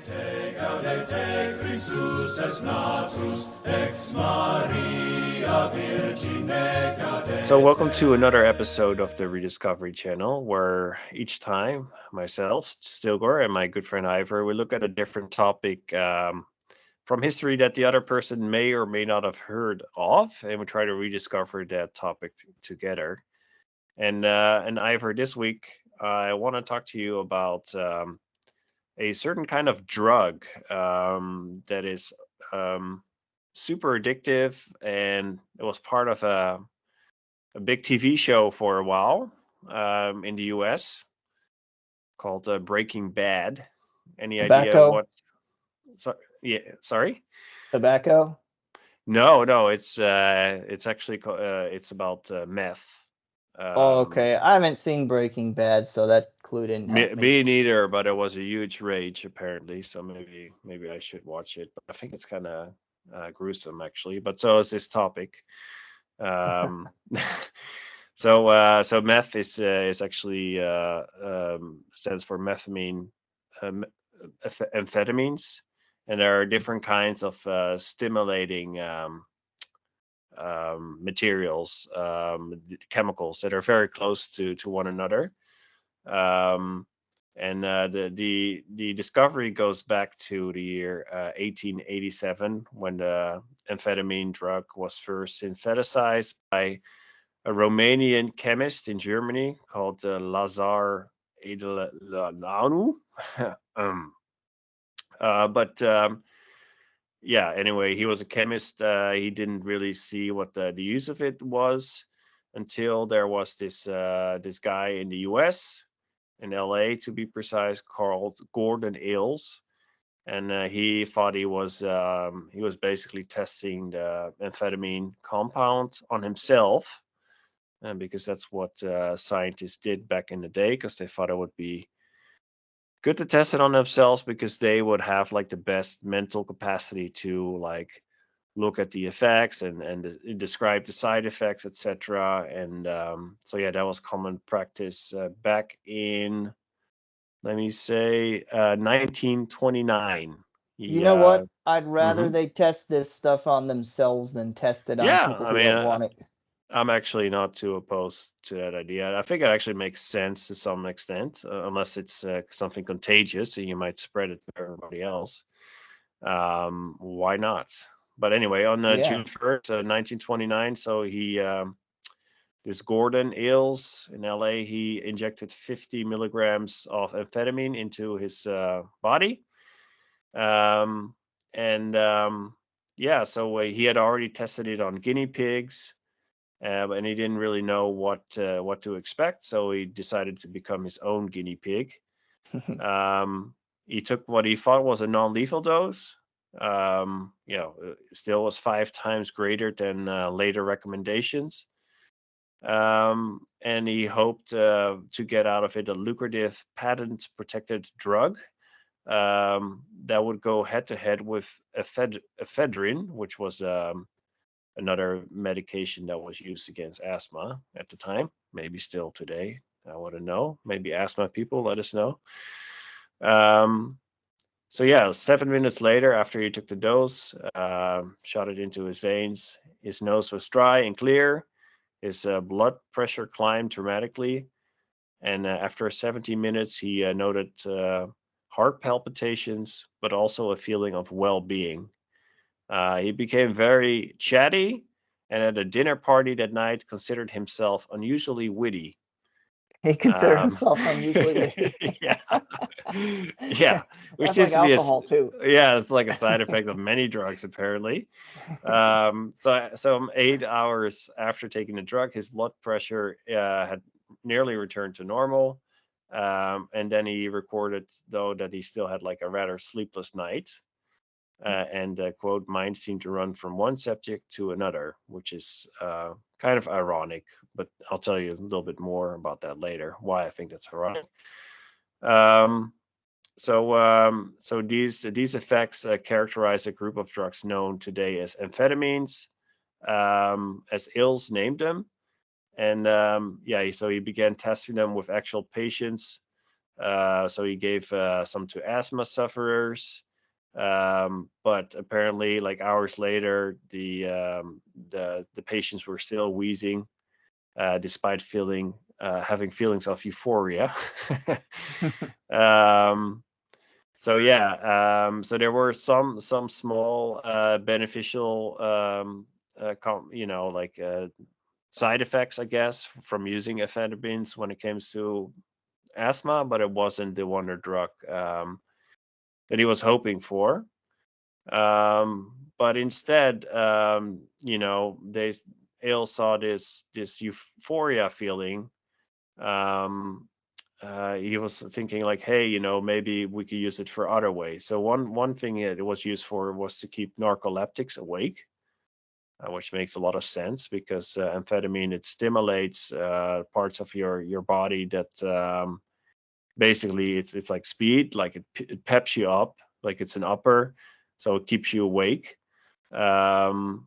Gaudete Christus es natus ex Maria Virgine gaudete. So, welcome to another episode of the Rediscovery channel, where each time myself, Stilgor, and my good friend Ivor, we look at a different topic from history that the other person may or may not have heard of, and we try to rediscover that topic together. And Ivor, this week I want to talk to you about a certain kind of drug that is um, super addictive, and it was part of a big TV show for a while in the US called Breaking Bad. Any idea Tobacco? what? So, yeah, sorry. Tobacco? No, it's actually it's about meth. Oh, Um, okay. I haven't seen Breaking Bad, so that clue didn't help me. me neither, but it was a huge rage apparently. So maybe I should watch it. But I think it's kind of gruesome actually. But so is this topic. Um, so meth is actually stands for methamine, um, amphetamines, and there are different kinds of stimulating materials, chemicals that are very close to one another. Um, and the discovery goes back to the year 1887 when the amphetamine drug was first synthesized by a Romanian chemist in Germany called Lazar Edelananu. um, but yeah, anyway, he was a chemist. He didn't really see what the use of it was until there was this guy in the U.S. in L.A. to be precise, called Gordon Ailes, and he was basically testing the amphetamine compound on himself, because that's what scientists did back in the day, because they thought it would be good to test it on themselves because they would have like the best mental capacity to like look at the effects and describe the side effects, etc. And so yeah, that was common practice back in, let me say, 1929. You know Yeah. what? I'd rather hmm they test this stuff on themselves than test it on yeah, people I who mean, don't want it. I'm actually not too opposed to that idea. I think it actually makes sense to some extent, unless it's something contagious and you might spread it to everybody else. Why not? But anyway, on Yeah. June 1st, 1929, so this Gordon Ailes in LA, he injected 50 milligrams of amphetamine into his body. Um, and yeah, so he had already tested it on guinea pigs, and he didn't really know what to expect, so he decided to become his own guinea pig. He took what he thought was a non-lethal dose. Still was 5 times greater than later recommendations. And he hoped to get out of it a lucrative patent-protected drug that would go head to head with ephedrine, which was another medication that was used against asthma at the time, maybe still today. I want to know. Maybe asthma people, let us know. Um, so yeah, 7 minutes later, after he took the dose, shot it into his veins, his nose was dry and clear. His blood pressure climbed dramatically, and after 17 minutes, he noted heart palpitations, but also a feeling of well-being. He became very chatty, and at a dinner party that night, considered himself unusually witty. He considered Um, himself unusually witty. yeah, yeah, which That's like seems to be alcohol too. yeah, it's like a side effect of many drugs apparently. So 8 hours after taking the drug, his blood pressure had nearly returned to normal. And then he recorded though that he still had like a rather sleepless night. And quote, mind seemed to run from one subject to another, which is kind of ironic, but I'll tell you a little bit more about that later, why I think that's ironic. Um, so these effects characterize a group of drugs known today as amphetamines, as Ills named them. And yeah, so he began testing them with actual patients So he gave some to asthma sufferers. But apparently, like hours later, the patients were still wheezing, despite having feelings of euphoria. um, so yeah, so there were some small beneficial, like side effects, I guess, from using amphetamines when it comes to asthma, but it wasn't the wonder drug that he was hoping for. But instead, they Ale saw this euphoria feeling. Um, he was thinking like, hey, maybe we could use it for other ways. So one thing it was used for was to keep narcoleptics awake, which makes a lot of sense because amphetamine, it stimulates parts of your body that, basically it's like speed, like it peps you up, like it's an upper, so it keeps you awake. And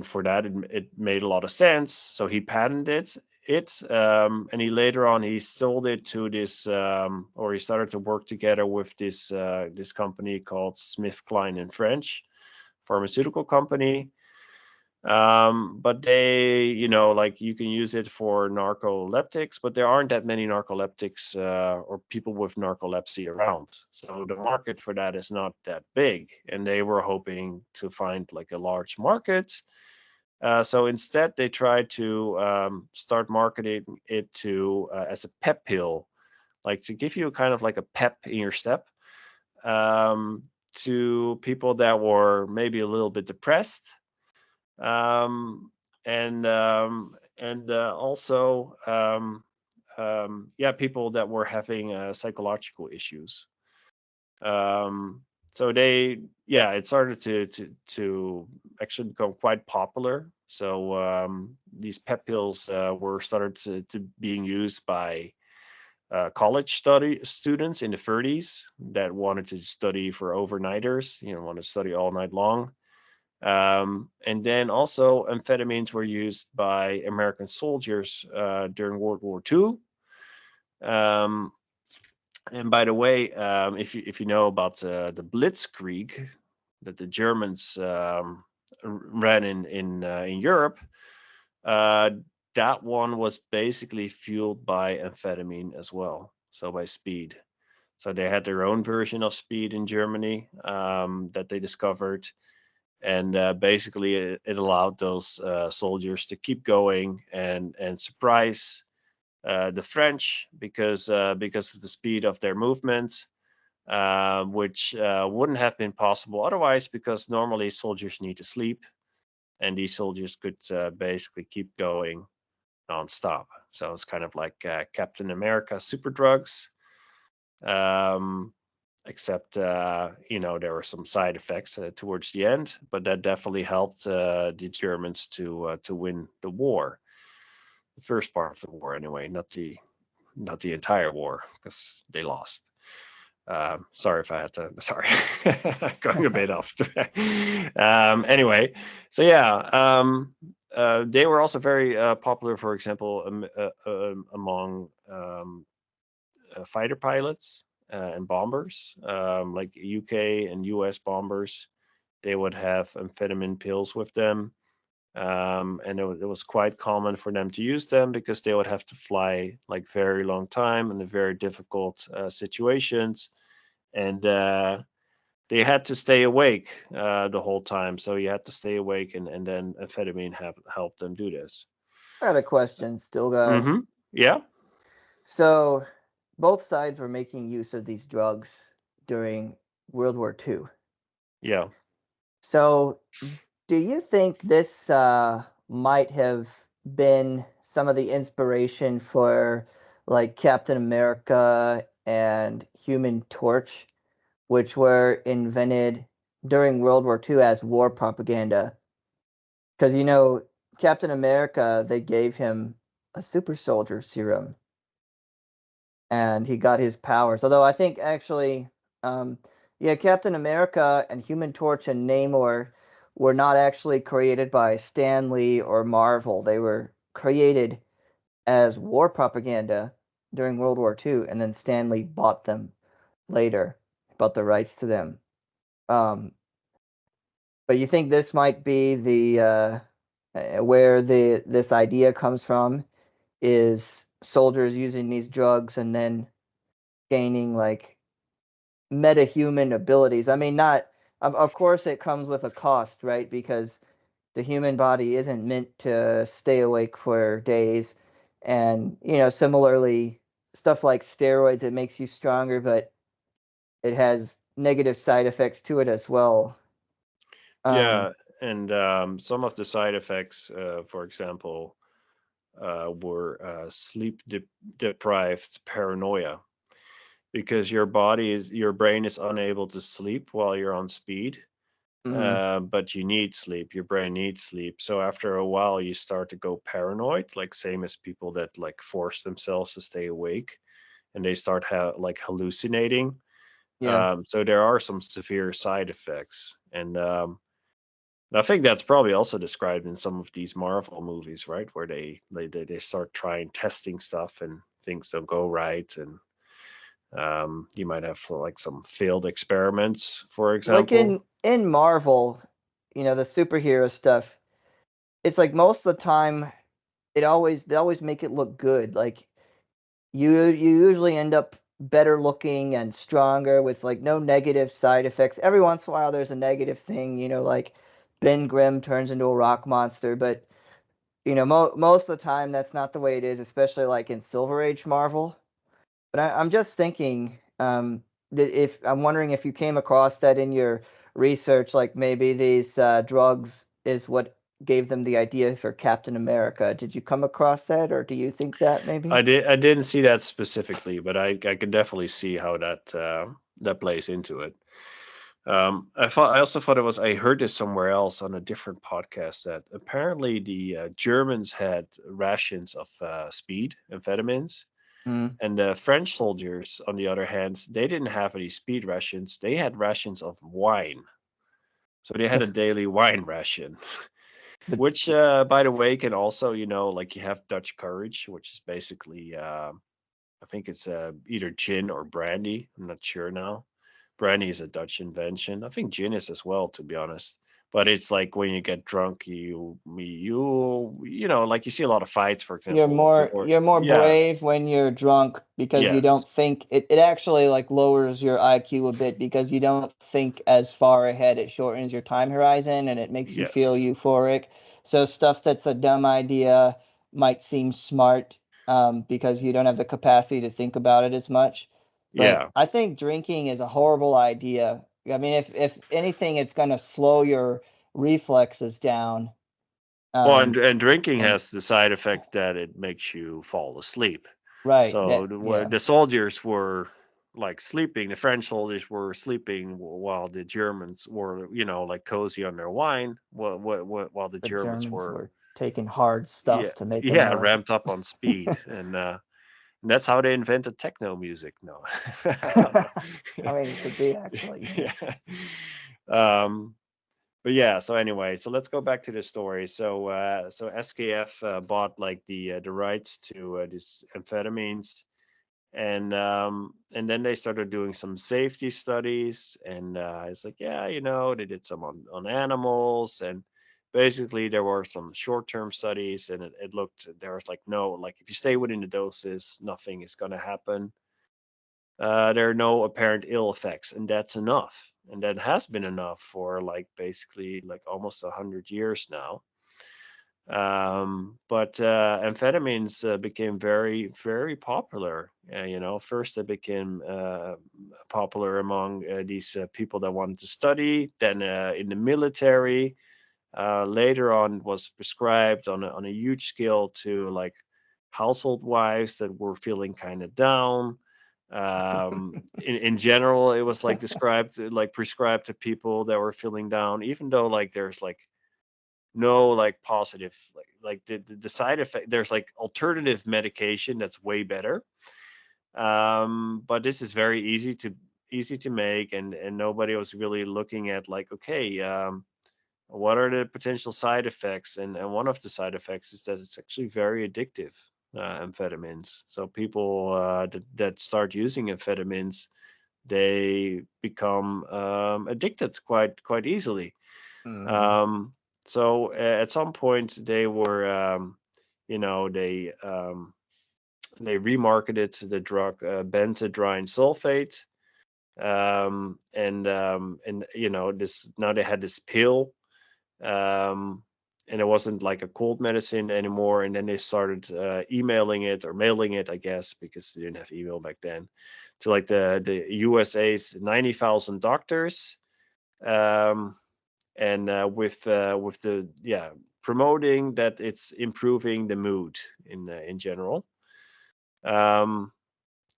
for that, it made a lot of sense. So he patented it, and he later on he sold it to this, or he started to work together with this company called SmithKline in French, pharmaceutical company. But they, like you can use it for narcoleptics, but there aren't that many narcoleptics or people with narcolepsy around. So the market for that is not that big. And they were hoping to find like a large market. So instead, they tried to start marketing it to as a pep pill, like to give you kind of like a pep in your step, to people that were maybe a little bit depressed, um, and also, yeah, people that were having psychological issues. Um, so it started to actually become quite popular. So these pep pills were started to being used by college students in the 30s that wanted to study for overnighters, want to study all night long. And then also amphetamines were used by American soldiers during World War II. Um, and by the way, if you know about the Blitzkrieg that the Germans ran in Europe, uh, that one was basically fueled by amphetamine as well, so by speed. So they had their own version of speed in Germany that they discovered, and basically it allowed those soldiers to keep going and surprise the French because of the speed of their movement, which wouldn't have been possible otherwise, because normally soldiers need to sleep, and these soldiers could basically keep going nonstop. So it's kind of like Captain America super drugs. Um, Except there were some side effects towards the end, but that definitely helped the Germans to win the war, the first part of the war anyway, not the entire war, because they lost. Sorry if I had to. Sorry, going a bit off. Anyway, so yeah, they were also very popular, for example, among fighter pilots and bombers, like UK and US bombers. They would have amphetamine pills with them. And it was quite common for them to use them because they would have to fly like very long time in very difficult situations. And they had to stay awake the whole time. So you had to stay awake, and then amphetamine helped them do this. I had a question, Stilgar. Mm-hmm. Yeah. So both sides were making use of these drugs during World War II. Yeah. So do you think this might have been some of the inspiration for like Captain America and Human Torch, which were invented during World War II as war propaganda? Because Captain America, they gave him a super soldier serum and he got his powers. Although I think actually, yeah, Captain America and Human Torch and Namor were not actually created by Stan Lee or Marvel. They were created as war propaganda during World War II, and then Stanley bought them later, bought the rights to them. But you think this might be the where this idea comes from, is soldiers using these drugs and then gaining like metahuman abilities. I mean, not of course it comes with a cost, right? Because the human body isn't meant to stay awake for days, and similarly, stuff like steroids, it makes you stronger, but it has negative side effects to it as well. Um, Yeah, and some of the side effects, for example, were deprived paranoia, because your brain is unable to sleep while you're on speed. mhm, But you need sleep. Your brain needs sleep. So after a while, you start to go paranoid, like same as people that like force themselves to stay awake, and they start like hallucinating. yeah. So there are some severe side effects, and I think that's probably also described in some of these Marvel movies, right, where they start trying testing stuff and things don't go right, and you might have like some failed experiments, for Like example. in Marvel, the superhero stuff, it's like most of the time they always make it look good. Like you usually end up better looking and stronger with like no negative side effects. Every once in a while there's a negative thing, like Ben Grimm turns into a rock monster, but most of the time that's not the way it is, especially like in Silver Age Marvel. But I'm just thinking that if I'm wondering if you came across that in your research, like maybe these drugs is what gave them the idea for Captain America. Did you come across that, or do you think that maybe? I didn't see that specifically, but I could definitely see how that plays into it. I also thought I heard this somewhere else on a different podcast, that apparently the Germans had rations of speed amphetamines, Mm. and the French soldiers, on the other hand, they didn't have any speed rations. They had rations of wine, so they had a daily wine ration. But Which, by the way, can also, like you have Dutch courage, which is basically, I think it's either gin or brandy. I'm not sure now. Brandy is a Dutch invention. I think gin is as well, to be honest. But it's like when you get drunk, like you see a lot of fights, for You're example, more or you're more yeah, brave when you're drunk because you don't yes, think it actually like lowers your IQ a bit because you don't think as far ahead. It shortens your time horizon and it makes you feel yes, euphoric. So stuff that's a dumb idea might seem smart because you don't have the capacity to think about it as much. But yeah. I think drinking is a horrible idea. I mean, if anything, it's going to slow your reflexes down. Well, Um, and drinking and has the side effect that it makes you fall asleep. right, So that where yeah. the soldiers were like sleeping, the French soldiers were sleeping while the Germans were, like cozy on their wine. While the The Germans Germans were, were taking hard yeah, stuff to make them yeah, more. ramped up on speed, and that's how they invented techno music. No, I don't I know. mean, it could be actually, yeah. Yeah. Um, but yeah, so anyway, so let's go back to the story. So SKF bought like the rights to these amphetamines, and then they started doing some safety studies, and it's like, yeah, they did some on animals, and basically there were some short-term studies, and it looked, there was like, no, like if you stay within the doses, nothing is going to happen. There are no apparent ill effects, and that's enough. And that has been enough for like basically like almost 100 years now. But amphetamines became very, very popular. First they became popular among these people that wanted to study, then in the military. Later on, was prescribed on a huge scale to like household wives that were feeling kind of down. In general, it was like described, like prescribed to people that were feeling down, even though like there's like no like positive, like the side effect, there's like alternative medication that's way better. But this is very easy to make, and nobody was really looking at like, okay, what are the potential side effects, and one of the side effects is that it's actually very addictive. amphetamines. So people that start using amphetamines, they become addicted quite easily. Hmm. Um, so at some point they were, you know, they remarketed the drug benzodrine sulfate, and you know this now they had this pill, um, and it wasn't like a cold medicine anymore. And then they started emailing it or mailing it, I guess, because they didn't have email back then, to like the USA's 90,000 doctors, um, and with the promoting that it's improving the mood in general. Um,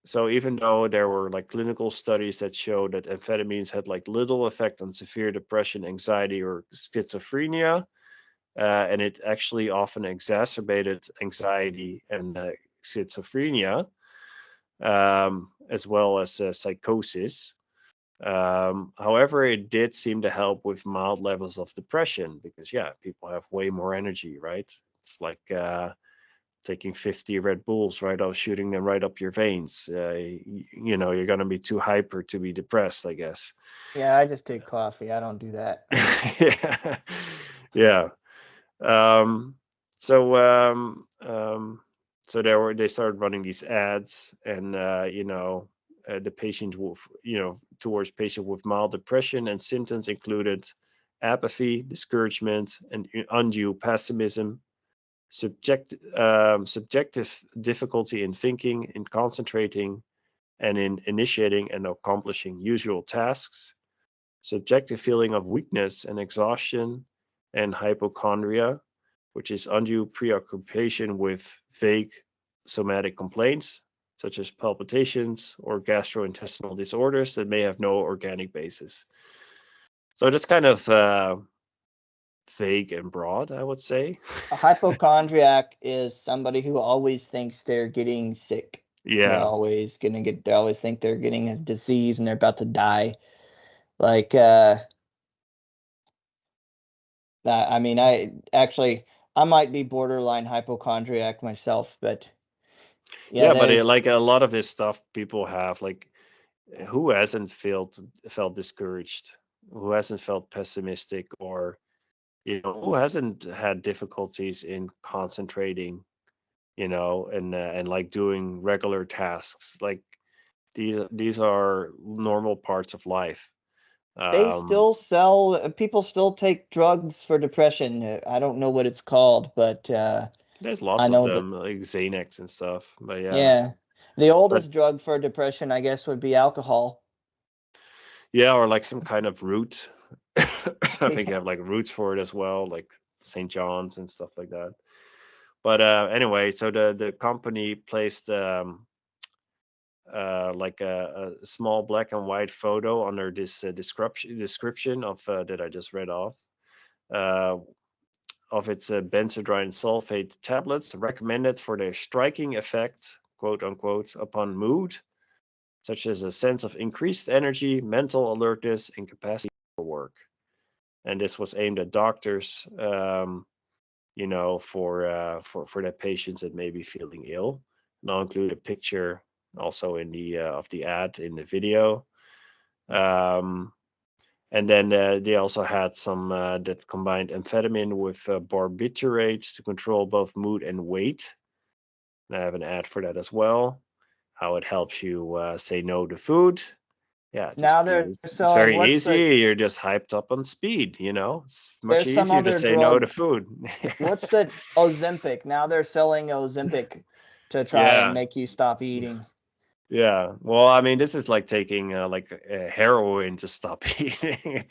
so even though there were like clinical studies that showed that amphetamines had like little effect on severe depression, anxiety, or schizophrenia, and it actually often exacerbated anxiety and schizophrenia, as well as psychosis. However, it did seem to help with mild levels of depression because, yeah, people have way more energy, right? It's like taking 50 Red Bulls, right? Out, shooting them right up your veins. You know, you're going to be too hyper to be depressed, I guess. Yeah, I just take coffee. I don't do that. Yeah. Yeah. Um, so um, um, so they started running these ads, and the patient with towards patient with mild depression, and symptoms included apathy, discouragement, and undue pessimism, subjective difficulty in thinking, in concentrating, and in initiating and accomplishing usual tasks, subjective feeling of weakness and exhaustion, and hypochondria, which is undue preoccupation with vague somatic complaints, such as palpitations or gastrointestinal disorders that may have no organic basis. So that's kind of vague and broad, I would say. A hypochondriac is somebody who always thinks they're getting sick. Yeah. They always think they're getting a disease and they're about to die. Like, I mean, I might be borderline hypochondriac myself, but yeah, Yeah, but there's like a lot of this stuff people have, like who hasn't felt discouraged? Who hasn't felt pessimistic, or who hasn't had difficulties in concentrating, and like doing regular tasks? Like these are normal parts of life. they Um still sell, people still take drugs for depression. I don't know what it's called, but there's I lots of know that, them, like Xanax and stuff. But yeah, yeah, the but oldest drug for depression, I guess, would be alcohol. yeah, or like some kind of root. I think you Yeah. have like roots for it as well, like St. John's and stuff like that. But anyway, so the company placed like a small black and white photo under this description of that I just read off, uh, of its benzodrine sulfate tablets, recommended for their striking effect, quote unquote, upon mood, such as a sense of increased energy, mental alertness, and capacity for work. And this was aimed at doctors, for their patients that may be feeling ill. And I'll include a picture also in the of the ad in the video. Um, and then they also had some that combined amphetamine with barbiturates to control both mood and weight. And I have an ad for that as well. How it helps you say no to food. Yeah, Now just they're it's selling, very easy. You're just hyped up on speed. It's much there's some easier to other say no to drug. food. What's the Ozempic? Now they're selling Ozempic to try and Yeah. make you stop eating. Yeah. Well, I mean, this is like taking like heroin to stop eating.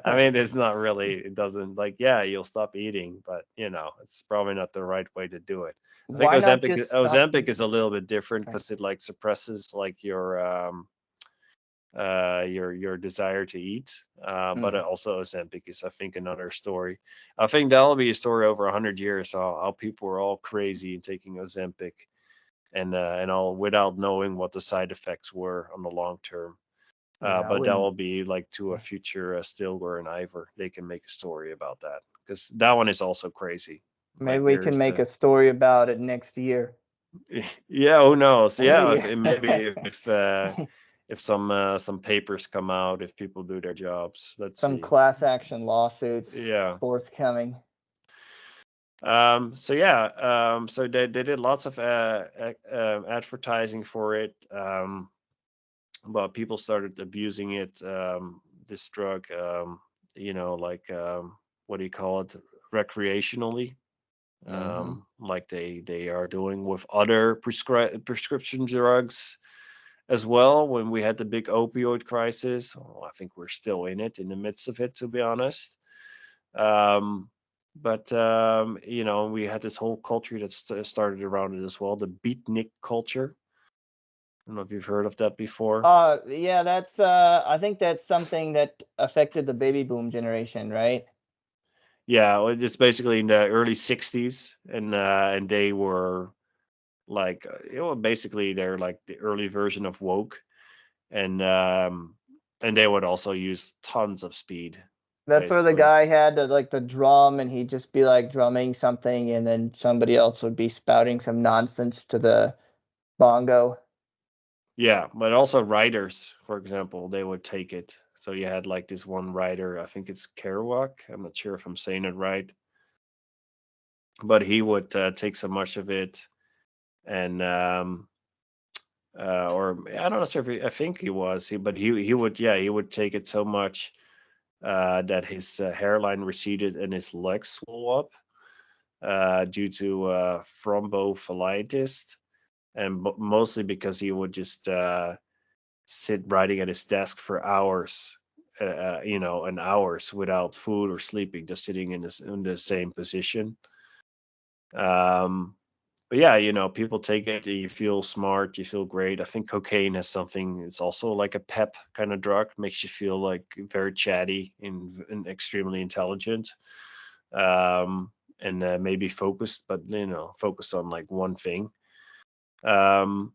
I mean, it's not really, it doesn't like, yeah, you'll stop eating, but it's probably not the right way to do it. I think Why not Ozempic, just stop Ozempic is a little bit different Okay. because it like suppresses like your desire to eat. But Mm. also Ozempic is, I think, another story. I think that'll be a story over 100 years. How people were all crazy and taking Ozempic, and all without knowing what the side effects were on the long term. Yeah, I But that wouldn't. will be like to a future Stilgar and Ivor. They can make a story about that because that one is also crazy. Maybe Like we can there's make a story about it next year. Yeah, who knows? Yeah, Yeah. maybe if some papers come out, if people do their jobs. Let's Some see. class action lawsuits Yeah. forthcoming. So yeah, so they did lots of advertising for it, but people started abusing it. This drug, like what do you call it, recreationally, Hmm. like they are doing with other prescription drugs as well. When we had the big opioid crisis, oh, I think we're still in the midst of it, to be honest. Um, but we had this whole culture that started around it as well, the beatnik culture. I don't know if you've heard of that before. Yeah, that's I think that's something that affected the baby boom generation, right? Yeah, well, it's basically in the early '60s, and they were like, basically they're like the early version of woke, and they would also use tons of speed, That's where the basically. guy had the drum and he'd just be like drumming something and then somebody else would be spouting some nonsense to the bongo. Yeah, but also writers, for example, they would take it. So you had like this one writer, I think it's Kerouac. I'm not sure if I'm saying it right, but he would take so much of it, and or I don't know if I think he was but he would, yeah, he would take it so much that his hairline receded and his legs swelled up due to thrombophlebitis, and mostly because he would just sit writing at his desk for hours, and hours without food or sleeping, just sitting in the same position. Um, but yeah, people take it. You feel smart. You feel great. I think cocaine has something. It's also like a pep kind of drug. Makes you feel like very chatty and extremely intelligent. And maybe focused, but focused on like one thing. Um,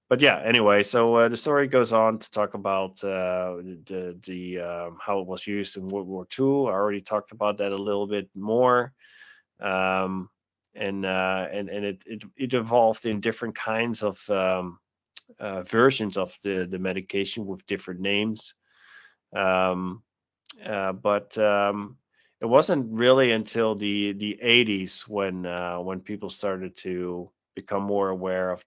but yeah, anyway, so the story goes on to talk about the how it was used in World War II. I already talked about that a little bit more, um, and it evolved in different kinds of versions of the medication with different names. Um, but it wasn't really until the 80s when people started to become more aware of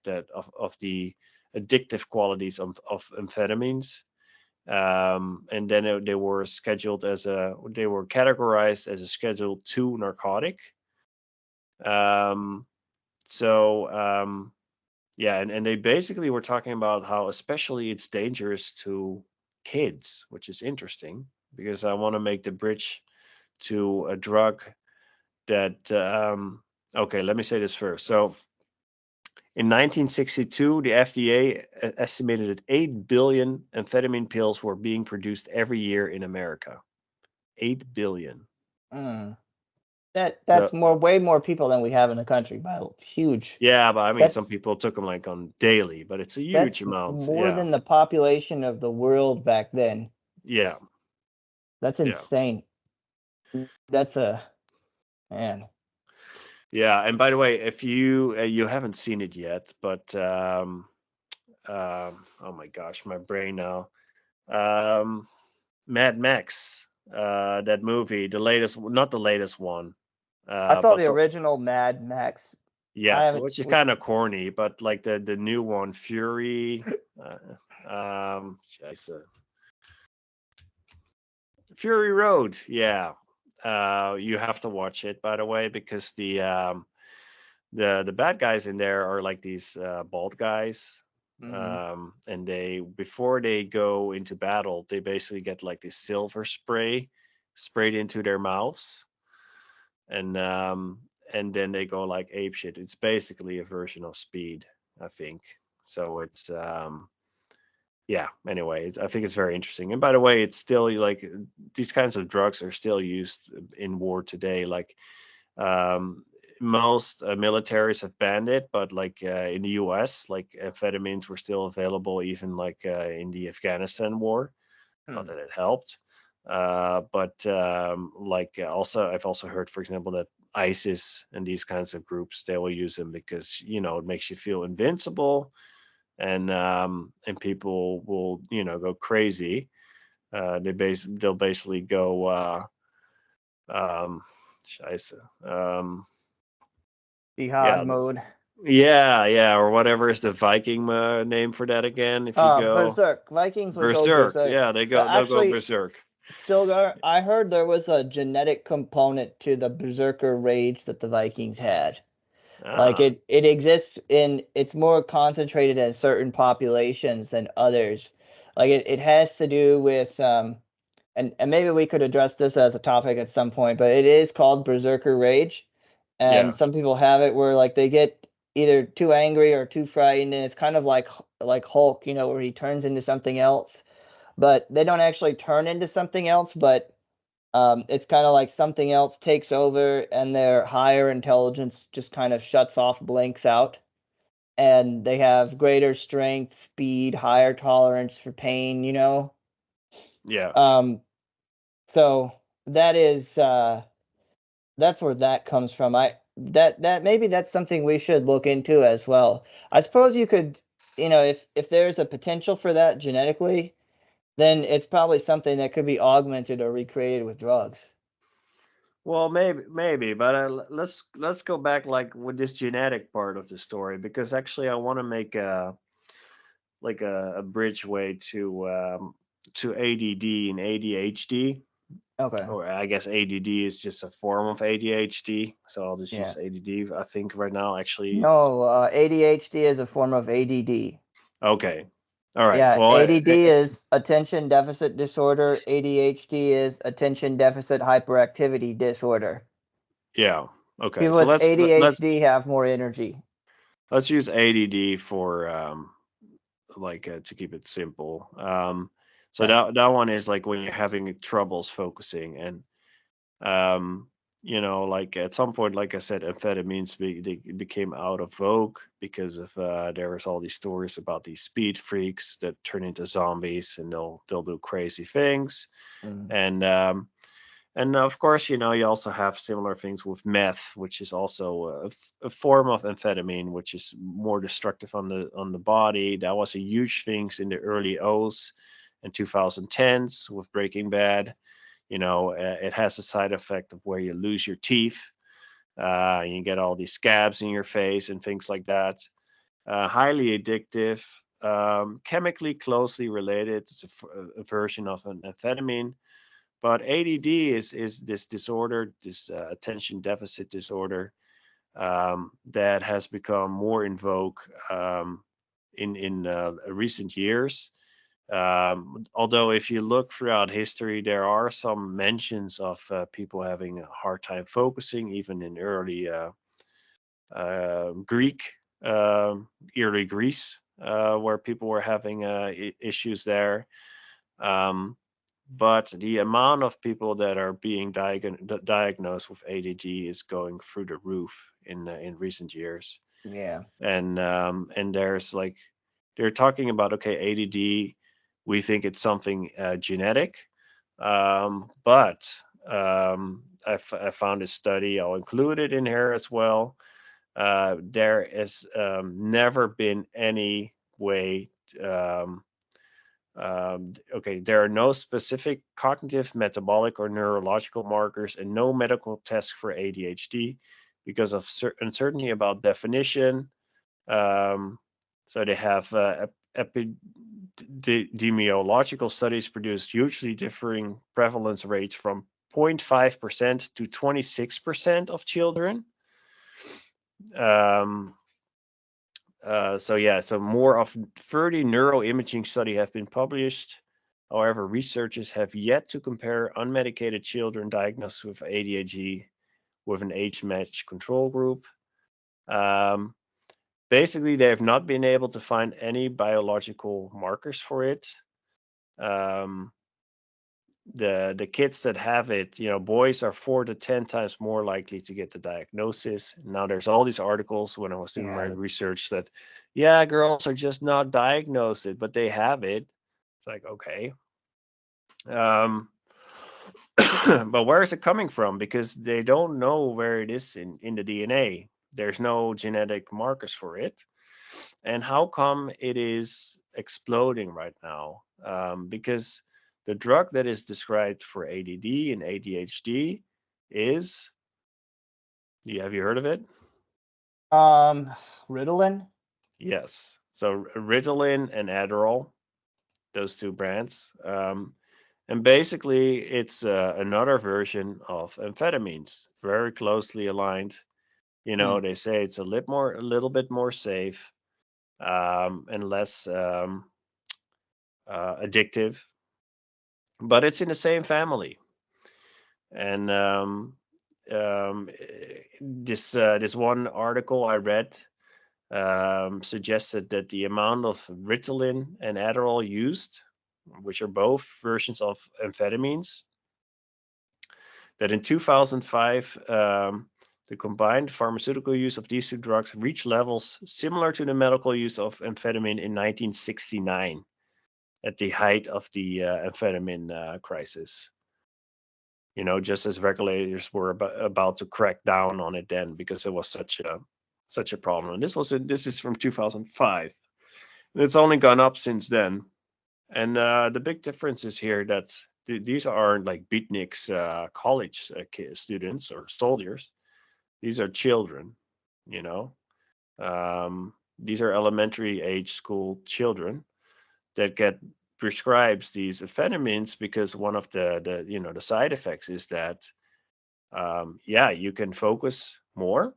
of the addictive qualities of amphetamines. And then they were categorized as a Schedule 2 narcotic. um, so yeah, and they basically were talking about how especially it's dangerous to kids, which is interesting because I want to make the bridge to a drug that okay, let me say this first. So in 1962, the FDA estimated that 8 billion amphetamine pills were being produced every year in America. 8 billion. Mm. That's So way more people than we have in the country by a huge. yeah, but I mean, some That's people took them like on daily, but it's a huge amount. more Yeah, than the population of the world back then. yeah, That's yeah. insane. That's a man. Yeah, and by the way, if you haven't seen it yet, but oh my gosh, my brain now. Um, Mad Max, that movie, the latest, not the latest one, I saw but the the original Mad Max. I yes, haven't. which is kind of corny, but like the new one, Fury, jeez, Fury Road, yeah. You have to watch it, by the way, because the bad guys in there are like these bald guys, Hmm. and they before they go into battle, they basically get like this silver spray sprayed into their mouths, and um, and then they go like ape shit. It's basically a version of Speed, I think. So it's yeah. Anyway, I think it's very interesting. And by the way, it's still like these kinds of drugs are still used in war today. Like um, most militaries have banned it, but like in the U.S., like amphetamines were still available even like in the Afghanistan war. Not Hmm. that it helped, but like also I've also heard, for example, that ISIS and these kinds of groups, they will use them because it makes you feel invincible, and people will go crazy. They'll basically go um, scheisse. Jihad Yeah, mode. yeah, or whatever is the Viking name for that again? If you go Berserk. Vikings would go berserk, berserk. yeah, But they'll go actually, berserk. Stilgar, I heard there was a genetic component to the berserker rage that the Vikings had. Like Ah, it exists it's more concentrated in certain populations than others. Like it has to do with and maybe we could address this as a topic at some point, but it is called berserker rage. And yeah, some people have it where like they get either too angry or too frightened, and it's kind of like Hulk, where he turns into something else. But they don't actually turn into something else, but it's kind of like something else takes over and their higher intelligence just kind of shuts off, blinks out, and they have greater strength, speed, higher tolerance for pain. yeah. Um, so that is that's where that comes from. That maybe that's something we should look into as well. I suppose you could, if there's a potential for that genetically, then it's probably something that could be augmented or recreated with drugs. Well, maybe, but let's go back like with this genetic part of the story, because actually I want to make a bridgeway to ADD and ADHD. Okay. Or I guess ADD is just a form of ADHD, so I'll just Yeah. use ADD. I think right now, actually. No, ADHD is a form of ADD. Okay, all right. Yeah, Well, ADD is attention deficit disorder. ADHD is attention deficit hyperactivity disorder. yeah. Okay, People so with let's ADHD have more energy. let's use ADD for to keep it simple. So Okay. that one is like when you're having troubles focusing, and like at some point, like I said, amphetamines they became out of vogue because of there was all these stories about these speed freaks that turn into zombies and they'll do crazy things. Mm, And of course, you also have similar things with meth, which is also a form of amphetamine, which is more destructive on the body. That was a huge thing in the early O's and 2010s with Breaking Bad. It has a side effect of where you lose your teeth. You get all these scabs in your face and things like that. Highly addictive, chemically closely related. It's a version of an amphetamine, but ADD is this disorder, this attention deficit disorder, that has become more in vogue in recent years. Although, if you look throughout history, there are some mentions of people having a hard time focusing, even in Greek, early Greece, where people were having issues there. Um, but the amount of people that are being diagnosed with ADD is going through the roof in recent years. yeah. And there's like they're talking about, okay, ADD, we think it's something genetic, but I found a study, I'll include it in here as well. There has never been any way. Okay, there are no specific cognitive, metabolic, or neurological markers, and no medical tests for ADHD because of uncertainty about definition. Um, so they have epidemiological studies produced hugely differing prevalence rates from 0.5% to 26% of children. Um, so yeah, so more of 30 neuroimaging study have been published. However, researchers have yet to compare unmedicated children diagnosed with ADHD with an age-matched control group. Um, Basically, they have not been able to find any biological markers for it. Um, the kids that have it, boys are 4 to 10 times more likely to get the diagnosis. Now there's all these articles when I was doing my Yeah. research that, yeah, girls are just not diagnosed it, but they have it. It's like, okay. Um, But where is it coming from? Because they don't know where it is in the DNA. There's no genetic markers for it. And how come it is exploding right now? Because the drug that is described for ADD and ADHD is, have you heard of it? Um, Ritalin. Yes. So Ritalin and Adderall, those two brands. And basically, it's another version of amphetamines, very closely aligned. Hmm. They say it's a little bit more safe, and less addictive, but it's in the same family. And this one article I read suggested that the amount of Ritalin and Adderall used, which are both versions of amphetamines, that in 2005, the combined pharmaceutical use of these two drugs reached levels similar to the medical use of amphetamine in 1969, at the height of the amphetamine crisis. Just as regulators were about to crack down on it then, because it was such a problem. And this is from 2005. And it's only gone up since then. And the big difference is here that these aren't like beatniks, college students or soldiers. These are children. You know, these are elementary age school children that get prescribes these amphetamines, because one of the side effects is that, yeah, you can focus more,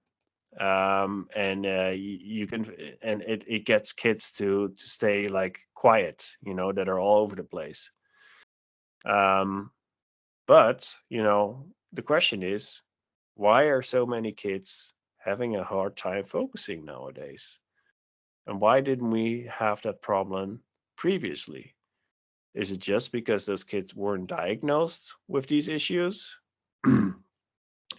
and you can, and it gets kids to stay like quiet, that are all over the place. um, but the question is, why are so many kids having a hard time focusing nowadays, and why didn't we have that problem previously? Is it just because those kids weren't diagnosed with these issues?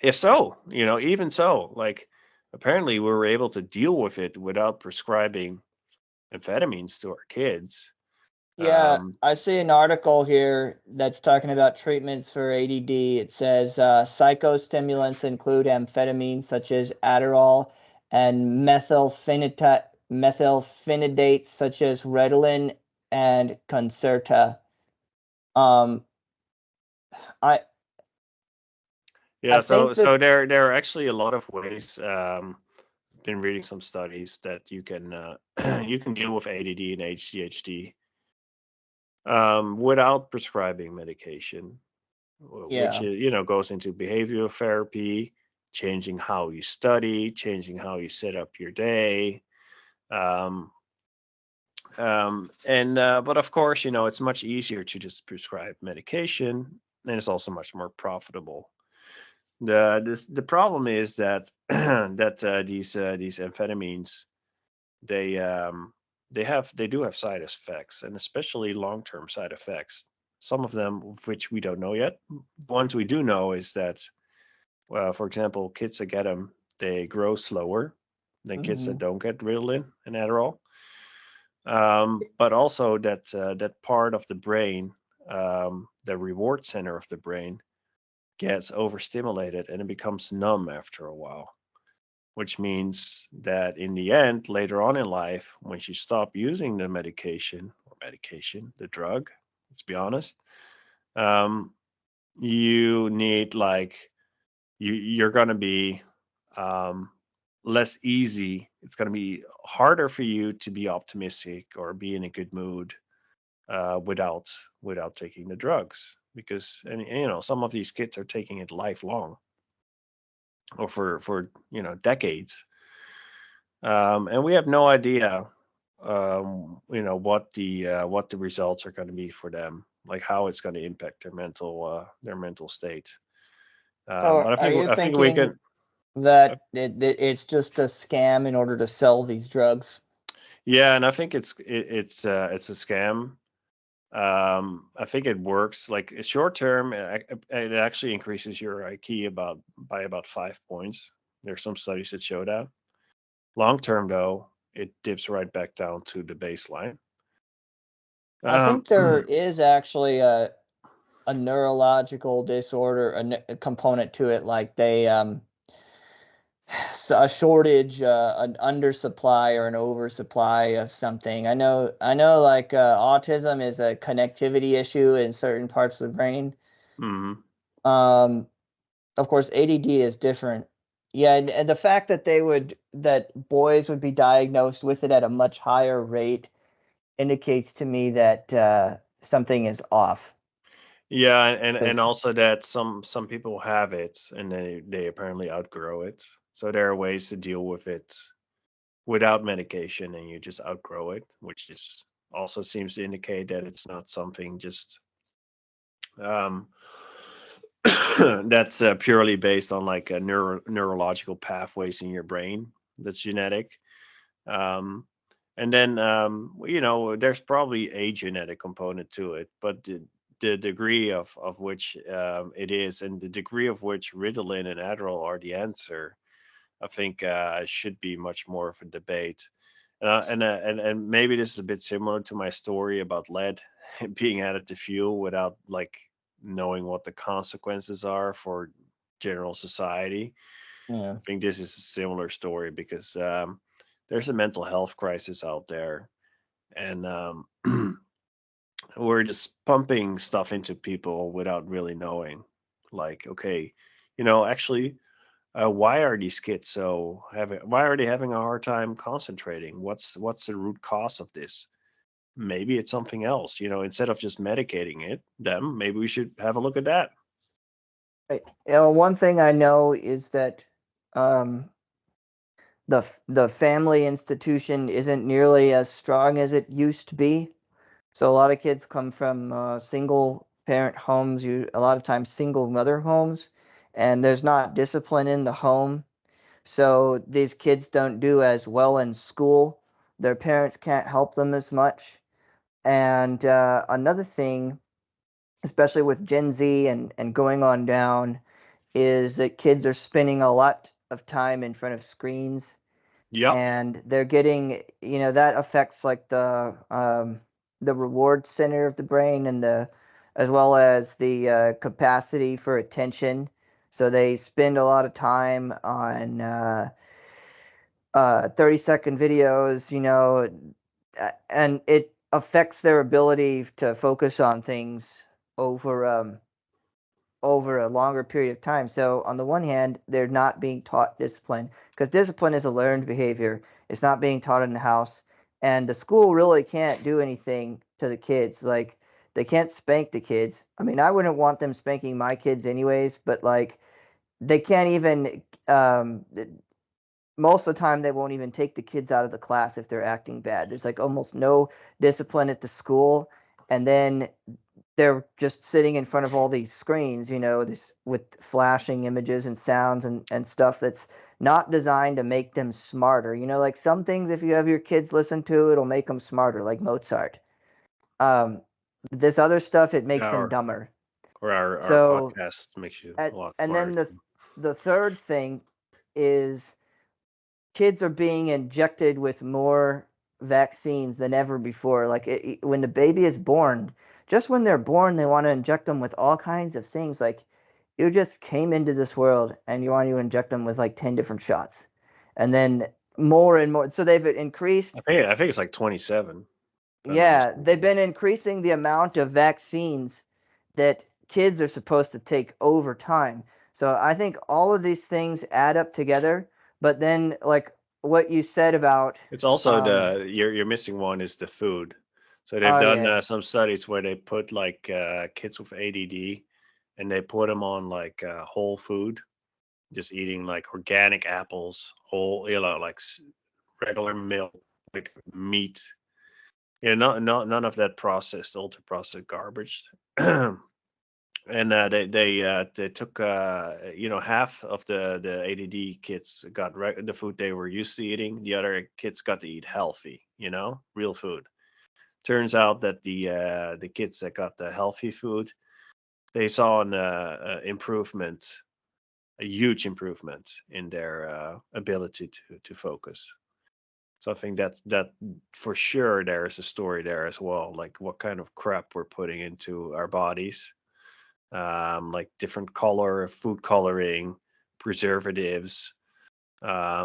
If so, even so, like, apparently we were able to deal with it without prescribing amphetamines to our kids. Yeah, Um, I see an article here that's talking about treatments for ADD. It says psychostimulants include amphetamines such as Adderall and methylphenidates such as Ritalin and Concerta. Um, I yeah, I so think that there are actually a lot of ways. Been reading some studies that you can you can deal with ADD and ADHD without prescribing medication, which yeah. goes into behavioral therapy, changing how you study, changing how you set up your day. Um, and But of course, it's much easier to just prescribe medication, and it's also much more profitable. The problem is that these amphetamines, they they do have side effects, and especially long-term side effects. Some of them of which we don't know yet. Ones we do know is that, for example, kids that get them, they grow slower than kids that Hmm. don't get Ritalin and Adderall. But also that that part of the brain, the reward center of the brain, gets overstimulated and it becomes numb after a while. Which means that in the end, later on in life, once you stop using the the drug, let's be honest, um, you need like you're going to be, um, less easy. It's going to be harder for you to be optimistic or be in a good mood, without taking the drugs, because, and some of these kids are taking it lifelong, or for decades. And we have no idea, what the results are going to be for them, like how it's going to impact their mental state. So But I are think you I think we thinking can. uh, that it's just a scam in order to sell these drugs? yeah, and I think it's a scam. I think it works like short term. It actually increases your IQ by about 5 points. There's some studies that show that. Long term, though, it dips right back down to the baseline. I Um, think there is actually a a neurological disorder, a component to it, like they a shortage, an undersupply or an oversupply of something. I know, like autism is a connectivity issue in certain parts of the brain. Hmm. Um, of course, ADD is different. Yeah, and the fact that that boys would be diagnosed with it at a much higher rate indicates to me that something is off. Yeah, and 'Cause also that some people have it and they apparently outgrow it. So there are ways to deal with it without medication, and you just outgrow it, which is also seems to indicate that it's not something just um, that's purely based on like a neurological pathways in your brain that's genetic. Um, and then there's probably a genetic component to it, but the degree of which it is, and the degree of which Ritalin and Adderall are the answer, I think should be much more of a debate. And maybe this is a bit similar to my story about lead being added to fuel without like knowing what the consequences are for general society. yeah, I think this is a similar story because there's a mental health crisis out there, and we're just pumping stuff into people without really knowing. Like, okay, actually, why are these kids so having? Why are they having a hard time concentrating? What's the root cause of this? Maybe it's something else. Instead of just medicating them, maybe we should have a look at that. one thing I know is that um, the family institution isn't nearly as strong as it used to be. So a lot of kids come from single parent homes, a lot of times single mother homes, and there's not discipline in the home. So these kids don't do as well in school. Their parents can't help them as much. And another thing, especially with Gen Z and going on down, is that kids are spending a lot of time in front of screens, Yep. and they're getting, that affects like the reward center of the brain, and the as well as the capacity for attention. So they spend a lot of time on 30-second videos, and it affects their ability to focus on things over over a longer period of time. So on the one hand, they're not being taught discipline, because discipline is a learned behavior. It's not being taught in the house, and the school really can't do anything to the kids. Like, they can't spank the kids. I mean, I wouldn't want them spanking my kids anyways, but like they can't even most of the time they won't even take the kids out of the class if they're acting bad. There's like almost no discipline at the school, and then they're just sitting in front of all these screens, this with flashing images and sounds and stuff that's not designed to make them smarter. Like some things, if you have your kids listen to, it'll make them smarter, like Mozart. Um, this other stuff, it makes Yeah, them dumber. or our So, podcast makes you a lot and smarter then too. the third thing is kids are being injected with more vaccines than ever before. Like when the baby is born, just when they're born, they want to inject them with all kinds of things. Like, you just came into this world and you want to inject them with like 10 different shots. And then more and more. So they've increased. I think it's like 27, if I'm not Yeah, they've mistaken. been increasing the amount of vaccines that kids are supposed to take over time. So I think all of these things add up together. But then, like what you said about, It's also um, you're missing one is the food. So they've oh done yeah, some studies where they put like kids with ADD, and they put them on like whole food, just eating like organic apples, whole, like regular milk, like meat. Yeah, not none of that processed, ultra processed garbage. And they took half of the ADD kids got the food they were used to eating. The other kids got to eat healthy, real food. Turns out that the kids that got the healthy food, they saw an improvement, a huge improvement in their ability to focus. So I think that for sure there is a story there as well, like what kind of crap we're putting into our bodies like different color, food coloring, preservatives,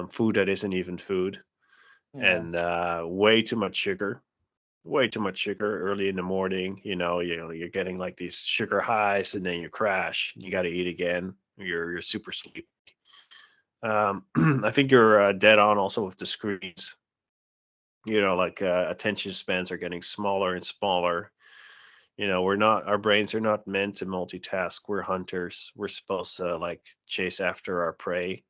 food that isn't even food, Yeah. and way too much sugar. Way too much sugar early in the morning. You're getting like these sugar highs, and then you crash. You got to eat again. You're super sleepy. I think you're dead on also with the screens. Like attention spans are getting smaller and smaller. Our brains are not meant to multitask. We're hunters. We're supposed to like chase after our prey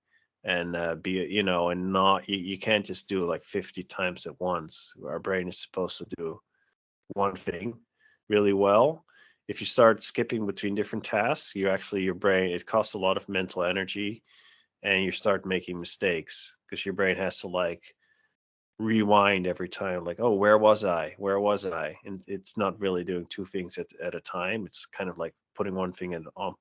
and be, and not, you can't just do like 50 times at once. Our brain is supposed to do one thing really well. If you start skipping between different tasks, your brain, it costs a lot of mental energy, and you start making mistakes because your brain has to like rewind every time, like, oh, where was I, and it's not really doing two things at a time. It's kind of like putting one thing in on.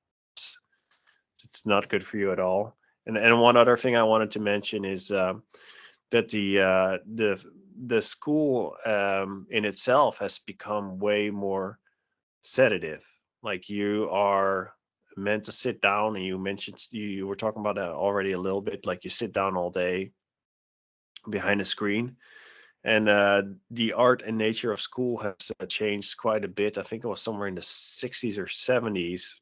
It's not good for you at all. And one other thing I wanted to mention is that the school in itself has become way more sedative. Like, you are meant to sit down, and you mentioned, you were talking about that already a little bit, like you sit down all day behind a screen. And the art and nature of school has changed quite a bit. I think it was somewhere in the 60s or 70s,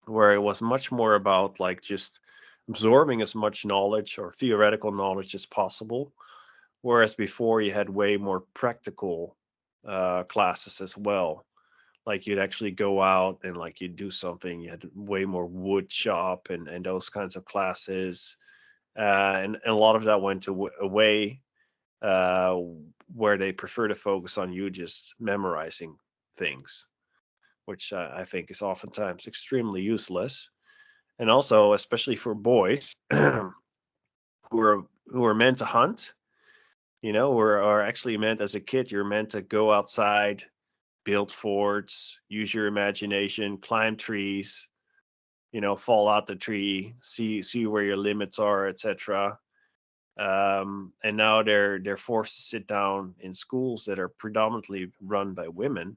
where it was much more about like just absorbing as much knowledge or theoretical knowledge as possible. Whereas before, you had way more practical classes as well. Like, you'd actually go out and like you'd do something. You had way more wood shop and those kinds of classes. And a lot of that went away, uh, where they prefer to focus on you just memorizing things, which I think is oftentimes extremely useless. And also, especially for boys who are meant to hunt, or are actually meant, as a kid, you're meant to go outside, build forts, use your imagination, climb trees, fall out the tree, see where your limits are, etc. And now they're forced to sit down in schools that are predominantly run by women,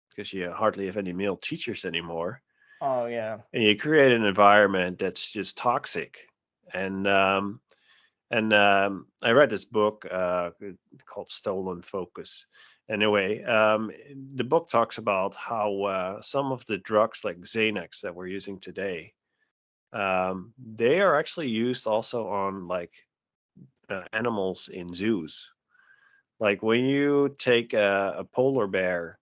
because you hardly have any male teachers anymore, Oh yeah. and you create an environment that's just toxic. And I read this book called Stolen Focus. Anyway, the book talks about how some of the drugs like Xanax that we're using today, they are actually used also on like animals in zoos. Like, when you take a polar bear,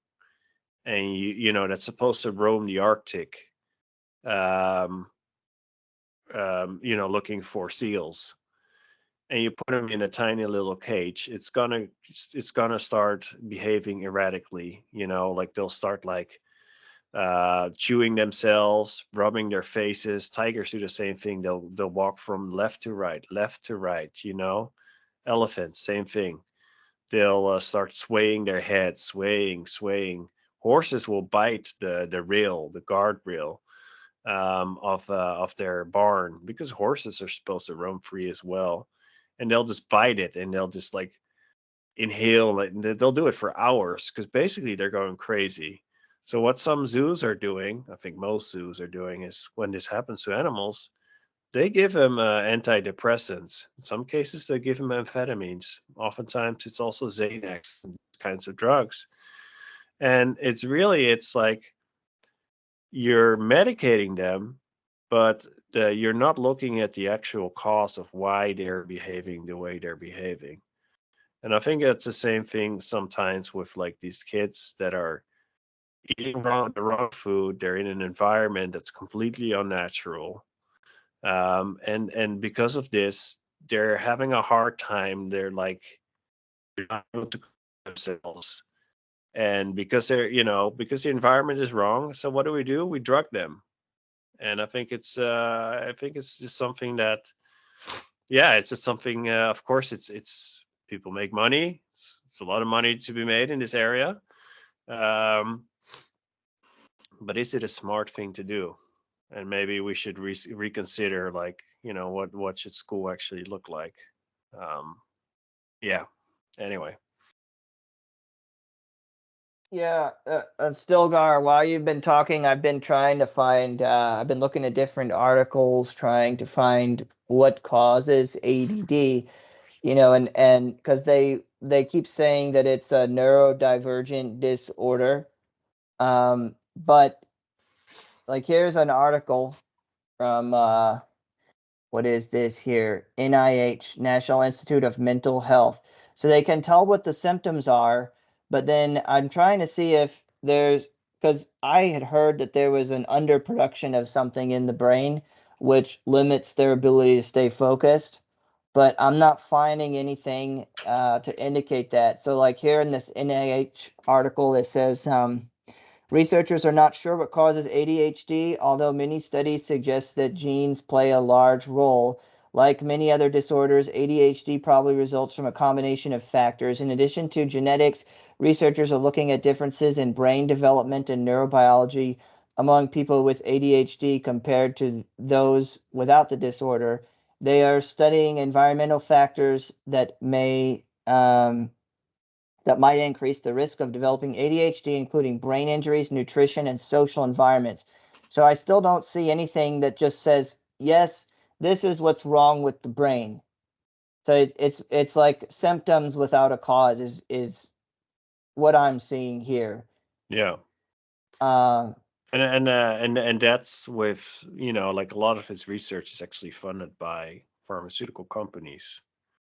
and that's supposed to roam the Arctic, um, looking for seals, and you put them in a tiny little cage, it's gonna start behaving erratically. Like, they'll start like chewing themselves, rubbing their faces. Tigers do the same thing. They'll walk from left to right, left to right. Elephants, same thing. They'll start swaying their heads, swaying. Horses will bite the rail, the guardrail of their barn, because horses are supposed to roam free as well, and they'll just bite it, and they'll just like inhale it, and they'll do it for hours, because basically they're going crazy. So what some zoos are doing, I think most zoos are doing, is when this happens to animals, they give them antidepressants. In some cases, they give them amphetamines. Oftentimes, it's also Xanax and kinds of drugs. And it's like you're medicating them, but you're not looking at the actual cause of why they're behaving the way they're behaving. And I think it's the same thing sometimes with like these kids that are eating the wrong food. They're in an environment that's completely unnatural, and because of this, they're having a hard time. They're like, they're not able to control themselves, and because the environment is wrong, so what do? We drug them. And I think it's just something that, yeah, it's just something. Of course, it's people make money. It's a lot of money to be made in this area. Um, but is it a smart thing to do? And maybe we should reconsider, like, what should school actually look like. um yeah, anyway. Yeah, Stilgar, while you've been talking, I've been trying to find, I've been looking at different articles, trying to find what causes ADD, and because they keep saying that it's a neurodivergent disorder. But like here's an article from what is this here? NIH, National Institute of Mental Health. So they can tell what the symptoms are, but then I'm trying to see if there's, because I had heard that there was an underproduction of something in the brain, which limits their ability to stay focused. But I'm not finding anything to indicate that. So, like here in this NIH article, it says researchers are not sure what causes ADHD, although many studies suggest that genes play a large role. Like many other disorders, ADHD probably results from a combination of factors. In addition to genetics, researchers are looking at differences in brain development and neurobiology among people with ADHD compared to those without the disorder. They are studying environmental factors that might increase the risk of developing ADHD, including brain injuries, nutrition, and social environments. So I still don't see anything that just says, yes, this is what's wrong with the brain. So it's like symptoms without a cause is what I'm seeing here. Yeah. Uh, And that's with, like a lot of his research is actually funded by pharmaceutical companies.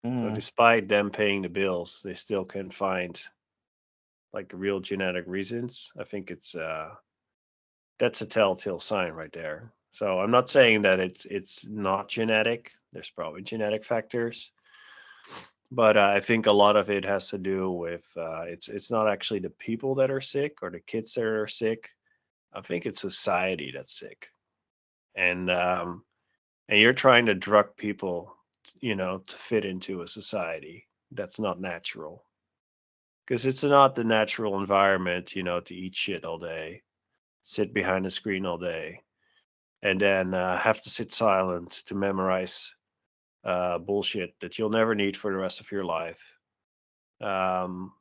So mm, despite them paying the bills, they still can find like real genetic reasons. I think that's a telltale sign right there. So I'm not saying that it's not genetic. There's probably genetic factors, but I think a lot of it has to do with it's not actually the people that are sick or the kids that are sick. I think it's society that's sick, and you're trying to drug people, to fit into a society that's not natural, because it's not the natural environment, to eat shit all day, sit behind a screen all day, and then have to sit silent to memorize bullshit that you'll never need for the rest of your life. Um,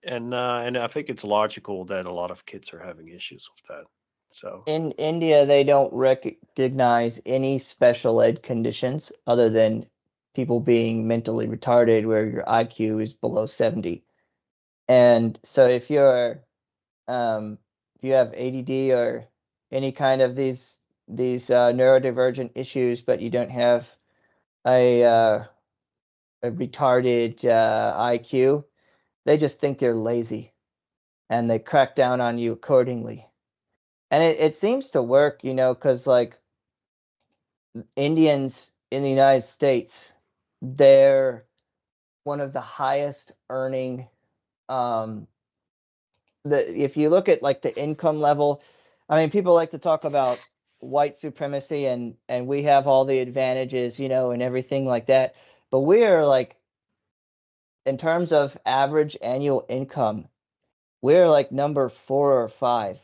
and I think it's logical that a lot of kids are having issues with that. So in India, they don't recognize any special ed conditions other than people being mentally retarded where your IQ is below 70. And so if you have ADD or any kind of these neurodivergent issues, but you don't have a retarded IQ, they just think you're lazy and they crack down on you accordingly. And it seems to work, because like Indians in the United States, they're one of the highest earning um, if you look at like the income level, I mean, people like to talk about white supremacy and we have all the advantages, and everything like that. But we are like, in terms of average annual income, we're like number 4 or 5.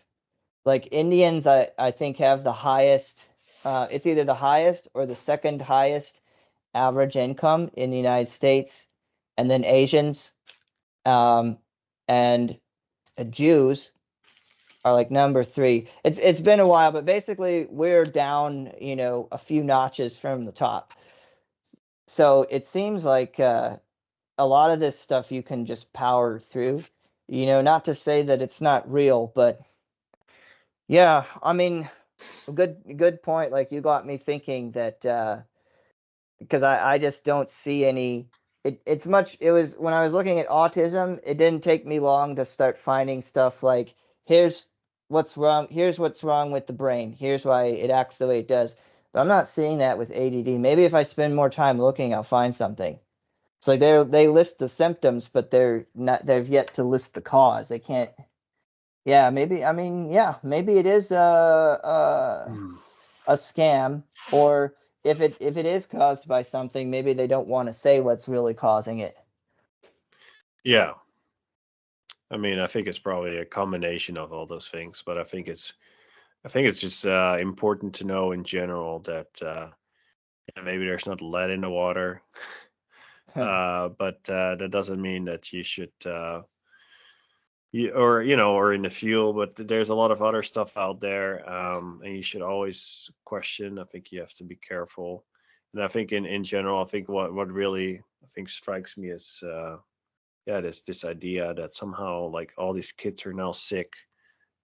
Like Indians, I think have the highest. It's either the highest or the second highest average income in the United States, and then Asians, and Jews are like number 3. It's been a while, but basically we're down, a few notches from the top. So it seems like a lot of this stuff you can just power through. Not to say that it's not real, but yeah, I mean, good point. Like you got me thinking that because I just don't see any. It was when I was looking at autism, it didn't take me long to start finding stuff like here's here's what's wrong with the brain, here's why it acts the way it does. But I'm not seeing that with ADD. Maybe if I spend more time looking, I'll find something. It's like they list the symptoms, but they've yet to list the cause. They can't. Yeah, maybe. I mean, yeah, maybe it is a scam, or if it is caused by something, maybe they don't want to say what's really causing it. yeah, I mean, I think it's probably a combination of all those things, but I think it's just important to know in general that yeah, maybe there's not lead in the water, but that doesn't mean that you should or in the fuel, but there's a lot of other stuff out there, and you should always question. I think you have to be careful, and I think in general, I think what really I think strikes me is yeah, this idea that somehow like all these kids are now sick,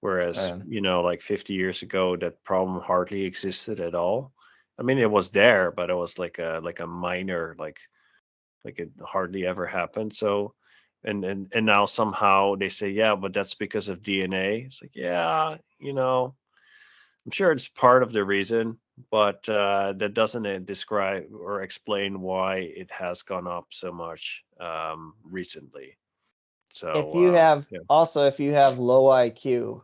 whereas Um, like 50 years ago that problem hardly existed at all. I mean, it was there, but it was like a minor, like it hardly ever happened. So, and now somehow they say, yeah, but that's because of DNA. It's like, yeah, I'm sure it's part of the reason, but that doesn't describe or explain why it has gone up so much recently. if So you have yeah. also if you have low IQ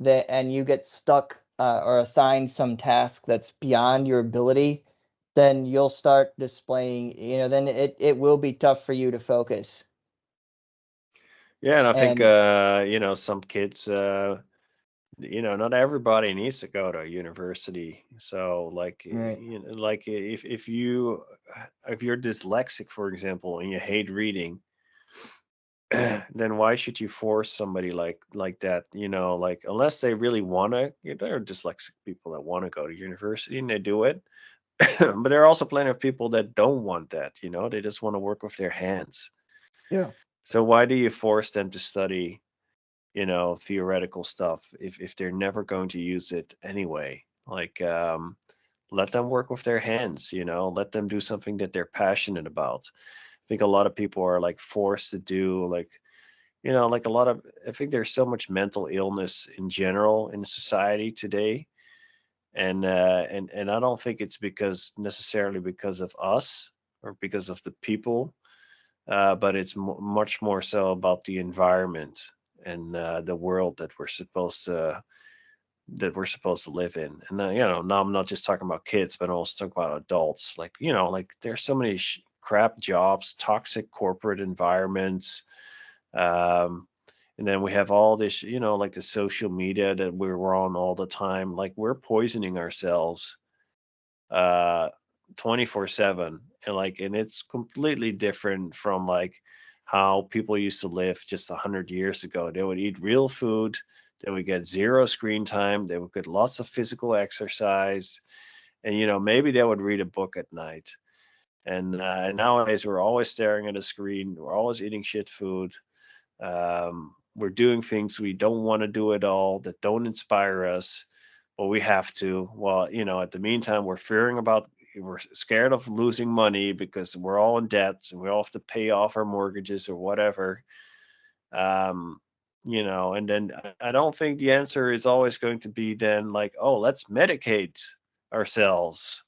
that and you get stuck or assigned some task that's beyond your ability, then you'll start displaying, then it will be tough for you to focus. Yeah, and I think And some kids not everybody needs to go to university. So like right. like if you're dyslexic, for example, and you hate reading, then why should you force somebody like that? Like unless they really want to. There are dyslexic people that want to go to university and they do it, but there are also plenty of people that don't want that. They just want to work with their hands. Yeah. So why do you force them to study theoretical stuff if they're never going to use it anyway? Like, let them work with their hands, let them do something that they're passionate about. I think a lot of people are like forced to do like a lot of, I think there's so much mental illness in general in society today. And I don't think it's because necessarily because of us or because of the people, but it's much more so about the environment and the world that we're supposed to live in. And now I'm not just talking about kids, but I'm also talking about adults. Like like there's so many crap jobs, toxic corporate environments, um, and then we have all this, like the social media that we're on all the time. Like we're poisoning ourselves uh 24/7, and it's completely different from like how people used to live just 100 years ago. They would eat real food, they would get zero screen time, they would get lots of physical exercise, and maybe they would read a book at night. And nowadays we're always staring at a screen, we're always eating shit food, we're doing things we don't want to do at all, that don't inspire us, but we have to. Well, at the meantime, we're scared of losing money because we're all in debt and we all have to pay off our mortgages or whatever. Um, and then I don't think the answer is always going to be then like, oh, let's medicate ourselves.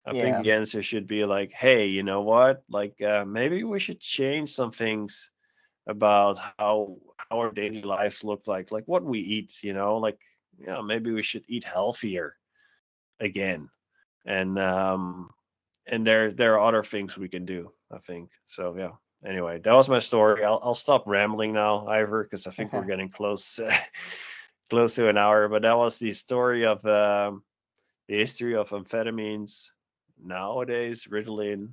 I think Yeah. the answer should be like, hey, you know what? Like, maybe we should change some things about how our daily lives look like what we eat. Like, maybe we should eat healthier again, and there are other things we can do, I think. So yeah. Anyway, that was my story. I'll stop rambling now, Ivor, because I think we're getting close close to an hour. But that was the story of the history of amphetamines nowadays, Ritalin,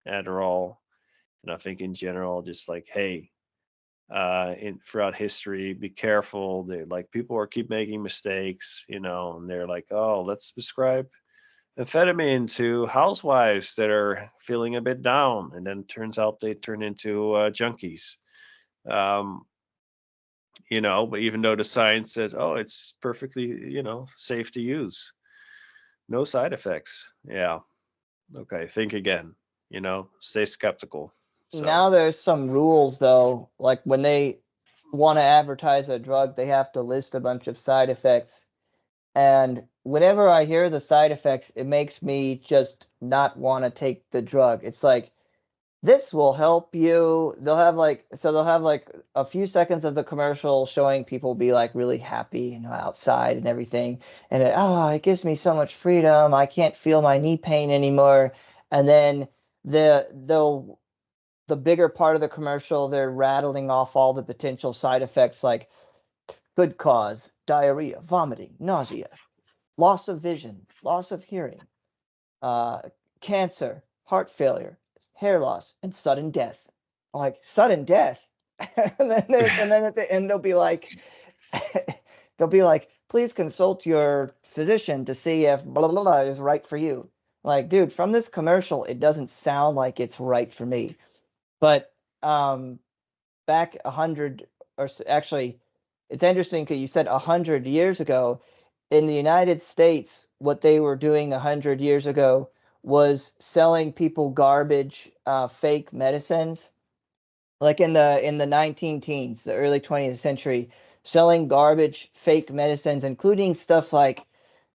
Adderall, and I think in general, just like, hey, in throughout history, be careful. They like people are keep making mistakes, and they're like, oh, let's prescribe amphetamine to housewives that are feeling a bit down, and then turns out they turn into junkies. Um, but even though the science says, oh, it's perfectly, safe to use, no side effects. Yeah. Okay. Think again. Stay skeptical. So. Now there's some rules though, like when they want to advertise a drug, they have to list a bunch of side effects. And whenever I hear the side effects, it makes me just not want to take the drug. It's like, this will help you. They'll have like a few seconds of the commercial showing people be like really happy, outside and everything. And it gives me so much freedom. I can't feel my knee pain anymore. And then the bigger part of the commercial, they're rattling off all the potential side effects like could cause diarrhea, vomiting, nausea, loss of vision, loss of hearing, uh, cancer, heart failure, hair loss, and sudden death. I'm like, sudden death? and then at the end they'll be like, please consult your physician to see if blah blah blah is right for you. Like, dude, from this commercial, it doesn't sound like it's right for me. But back 100 actually, it's interesting because you said 100 years ago. In the United States, what they were doing 100 years ago was selling people garbage, fake medicines, like in the 19 teens, the early 20th century, selling garbage fake medicines, including stuff like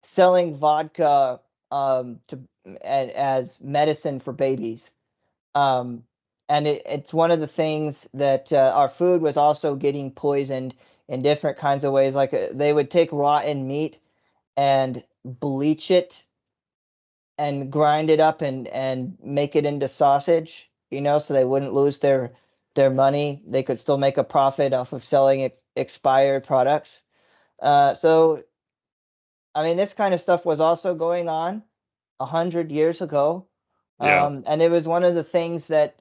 selling vodka to as medicine for babies. um, and it's one of the things that our food was also getting poisoned in different kinds of ways. Like they would take rotten meat and bleach it and grind it up and make it into sausage, so they wouldn't lose their money. They could still make a profit off of selling expired products. So I mean, this kind of stuff was also going on 100 years ago. Yeah. And it was one of the things that,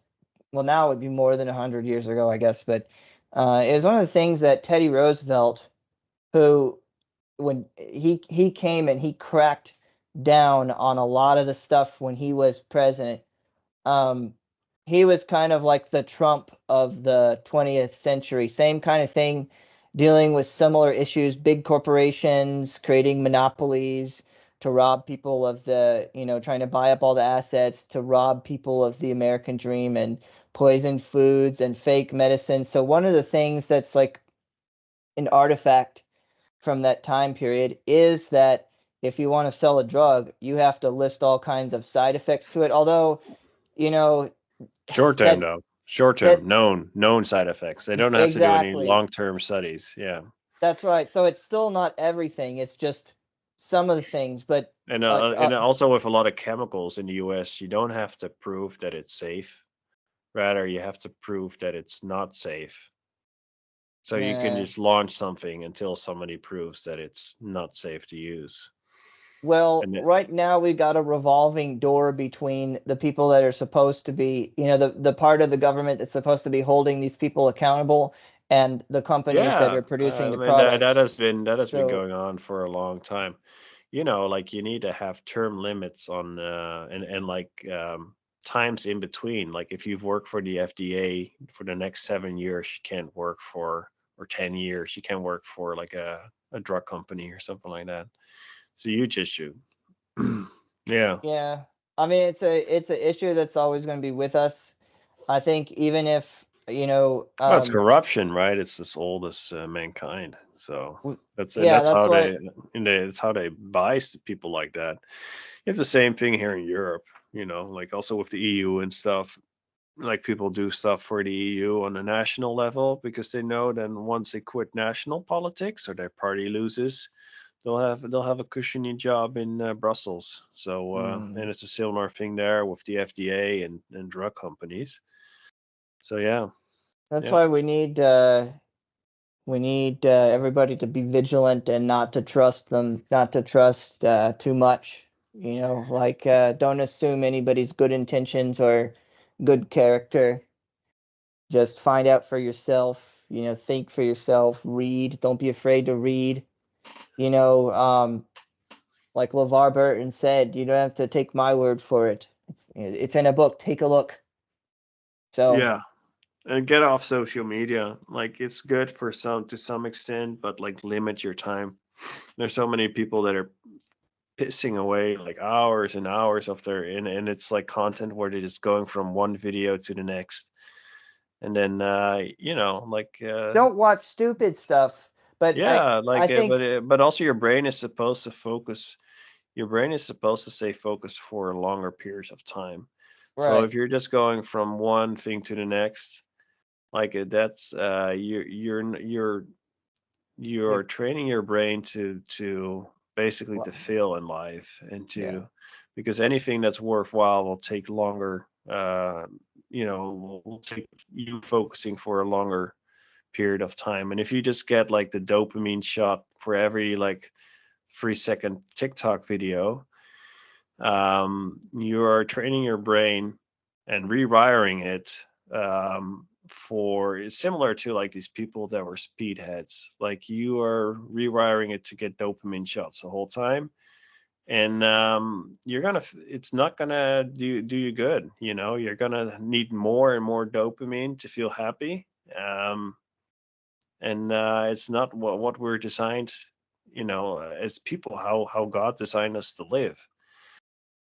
well, now it would be more than 100 years ago, I guess, but it was one of the things that Teddy Roosevelt, who, when he came and he cracked down on a lot of the stuff when he was president. um, he was kind of like the Trump of the 20th century. Same kind of thing, dealing with similar issues, big corporations creating monopolies to rob people of trying to buy up all the assets, to rob people of the American dream, and poisoned foods and fake medicine. So one of the things that's like an artifact from that time period is that if you want to sell a drug, you have to list all kinds of side effects to it. Although, you know, Short term, that though. Short term, that known side effects. They don't have to do any exactly. long term studies. Yeah. That's right. So it's still not everything. It's just some of the things. But And also with a lot of chemicals in the US, you don't have to prove that it's safe. Rather, you have to prove that it's not safe. So you can uh, just launch something until somebody proves that it's not safe to use. well, And right now we got a revolving door between the people that are supposed to be, the part of the government that's supposed to be holding these people accountable, and the companies that yeah, are producing I the mean that products. has been So, going on for a long time. Like you need to have term limits on and like times in between. Like if you've worked for the FDA for the next 7 years, you can't work for or 10 years, you can't work for like a drug company or something like that. It's a huge issue. Yeah. yeah, I mean, it's a issue that's always going to be with us. I think even if, Well, it's corruption, right? It's as old as mankind. So yeah, that's that's how why. that's how they buy people like that. You have the same thing here in Europe. Like also with the EU and stuff. Like people do stuff for the EU on a national level because they know then once they quit national politics or their party loses, they'll have a cushiony job in Brussels. So and Mm, it's a similar thing there with the FDA and drug companies. So yeah, that's yeah. why we need everybody to be vigilant and not to trust them, not to trust too much. Like, don't assume anybody's good intentions or good character. Just find out for yourself. Think for yourself. Read. Don't be afraid to read. You know, um, like LeVar Burton said, you don't have to take my word for it. It's in a book. Take a look. So, Yeah, and get off social media. Like it's good for some to some extent, but like limit your time. There's so many people that are pissing away like hours and hours of their and it's like content where they're just going from one video to the next. And then don't watch stupid stuff. But yeah, I like think but also your brain is supposed to focus. Your brain is supposed to stay focused for longer periods of time. So right. if you're just going from one thing to the next, like that's you're You're, training your brain to basically to well, fail in life and yeah. to because anything that's worthwhile will take longer will take you focusing for a longer period of time. And if you just get like the dopamine shot for every like 3-second TikTok video, you are training your brain and rewiring it for similar to like these people that were speedheads. Like you are rewiring it to get dopamine shots the whole time, and you're gonna it's not gonna do you good. You're gonna need more and more dopamine to feel happy. And it's not what we're designed, as people, how God designed us to live.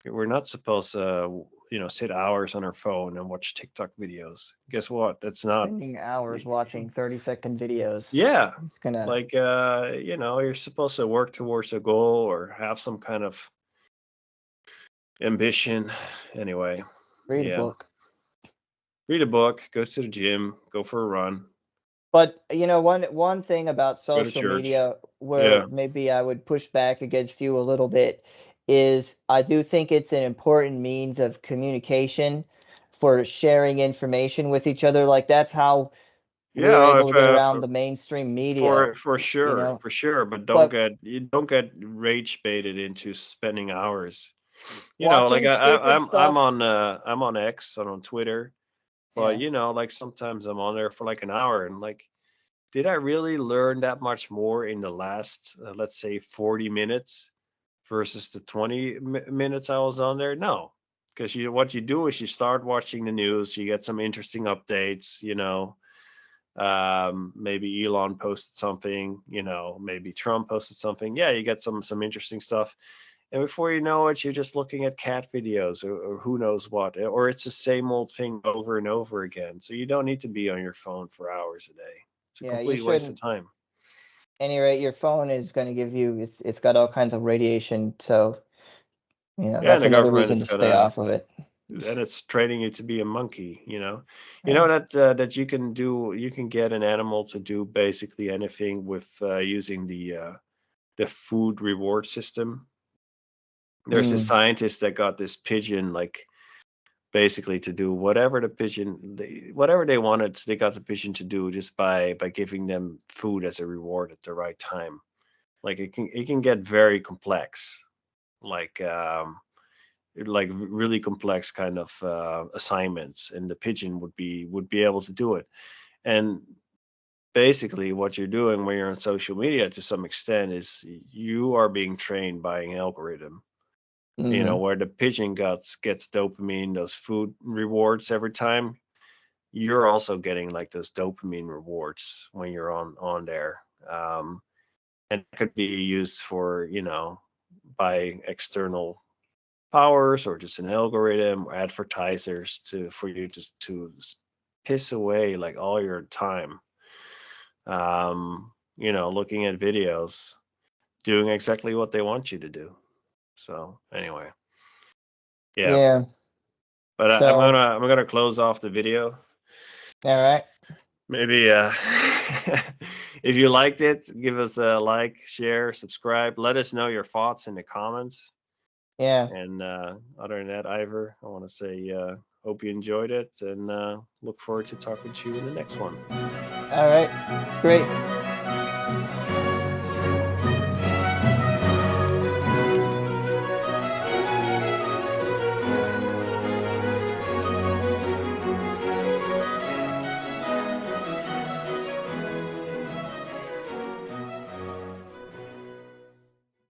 We're not supposed to sit hours on our phone and watch TikTok videos. Guess what? That's not. Spending hours watching 30-second videos. Yeah, It's gonna like you're supposed to work towards a goal or have some kind of ambition. Anyway, read a yeah, book. read a book, go to the gym, go for a run, But one thing about go to social church. media where Yeah, maybe I would push back against you a little bit is I do think it's an important means of communication for sharing information with each other. Like that's how we yeah. were Oh, able if to get around the mainstream media, for you sure, know. for sure. But But you don't get rage baited into spending hours. Like watching stupid stuff, I'm on X, I'm on Twitter, but yeah. like sometimes I'm on there for like an hour, and like, did I really learn that much more in the last, let's say, 40 minutes versus the 20 minutes I was on there? No, because what you do is you start watching the news, you get some interesting updates. Maybe Elon posted something, maybe Trump posted something. Yeah, you get some interesting stuff. And before you know it, you're just looking at cat videos, or who knows what, or it's the same old thing over and over again. So you don't need to be on your phone for hours a day. It's a Yeah, you complete waste of shouldn't. time. Any rate, your phone is going to give you it's got all kinds of radiation, so Yeah, and that's the another government reason is to stay gonna, off of it. and it's training you to be a monkey. Yeah. That you can get an animal to do basically anything with using the food reward system. There's a Mm, scientist that got this pigeon, like, basically to do whatever whatever they wanted. They got the pigeon to do just by giving them food as a reward at the right time. Like it can get very complex, like really complex kind of assignments, and the pigeon would be able to do it. And basically what you're doing when you're on social media to some extent is you are being trained by an algorithm, hmm. where the pigeon gets dopamine, those food rewards every time. You're also getting like those dopamine rewards when you're on there. And it could be used for, by external powers, or just an algorithm, or advertisers, to for you just to piss away like all your time, looking at videos, doing exactly what they want you to do. So anyway, yeah. Yeah. But So, I'm gonna close off the video. all right. Maybe if you liked it, give us a like, share, subscribe. Let us know your thoughts in the comments. Yeah. And other than that, Ivor, I want to say hope you enjoyed it, and look forward to talking to you in the next one. All right. Great.